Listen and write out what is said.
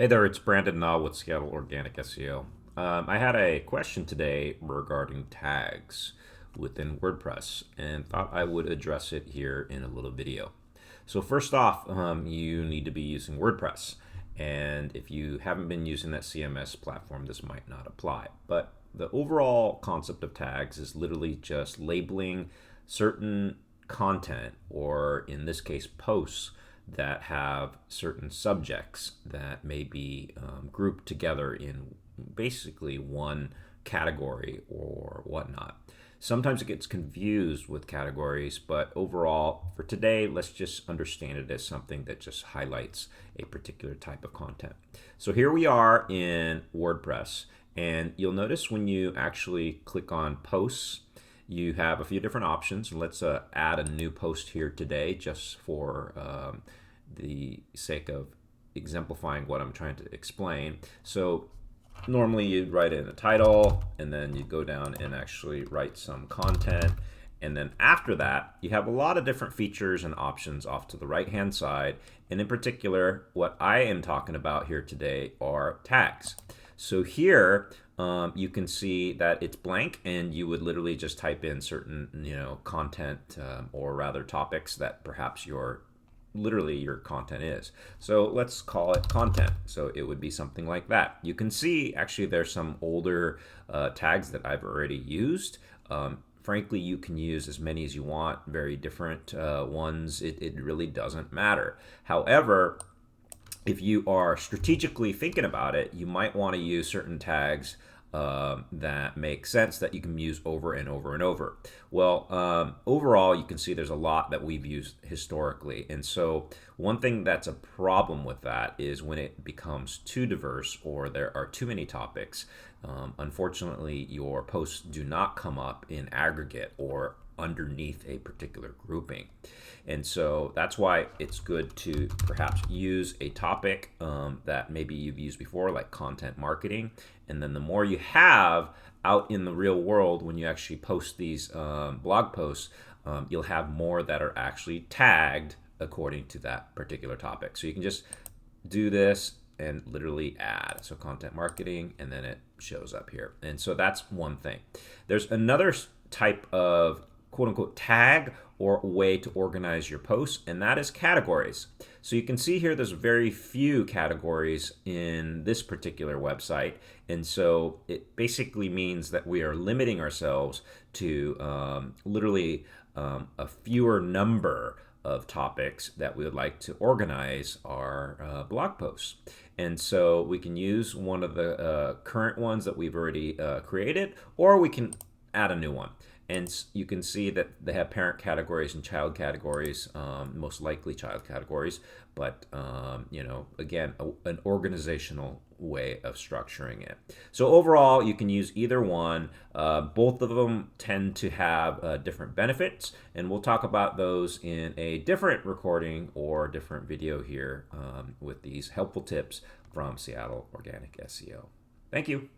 Hey there, it's Brandon Naw with Seattle Organic SEO. I had a question today regarding tags within WordPress and thought I would address it here in a little video. So first off, you need to be using WordPress. And if you haven't been using that CMS platform, this might not apply. But the overall concept of tags is literally just labeling certain content, or in this case, posts that have certain subjects that may be grouped together in basically one category or whatnot. Sometimes it gets confused with categories, but overall, for today, let's just understand it as something that just highlights a particular type of content. So here we are in WordPress, and you'll notice when you actually click on posts, you have a few different options. Let's add a new post here today just for the sake of exemplifying what I'm trying to explain. So normally you'd write in a title, and then you go down and actually write some content. And then after that, you have a lot of different features and options off to the right-hand side. And in particular, what I am talking about here today are tags. So here, you can see that it's blank, and you would literally just type in certain, content, or rather topics that perhaps your content is. So let's call it content. So it would be something like that. You can see actually there's some older tags that I've already used. Frankly, you can use as many as you want, very different ones. It really doesn't matter. However, if you are strategically thinking about it, you might want to use certain tags that make sense that you can use over and over and over. Well, overall, you can see there's a lot that we've used historically. And so one thing that's a problem with that is when it becomes too diverse or there are too many topics. Unfortunately, your posts do not come up in aggregate or underneath a particular grouping. And so that's why it's good to perhaps use a topic that maybe you've used before, like content marketing. And then the more you have out in the real world, when you actually post these blog posts, you'll have more that are actually tagged according to that particular topic. So you can just do this and literally add. So content marketing, and then it shows up here. And so that's one thing. There's another type of quote unquote tag or way to organize your posts, and that is categories. So you can see here there's very few categories in this particular website, and so it basically means that we are limiting ourselves to literally a fewer number of topics that we would like to organize our blog posts. And so we can use one of the current ones that we've already created, or we can add a new one. And you can see that they have parent categories and child categories, most likely child categories, but again, an organizational way of structuring it. So overall, you can use either one. Both of them tend to have different benefits, and we'll talk about those in a different recording or different video here with these helpful tips from Seattle Organic SEO. Thank you.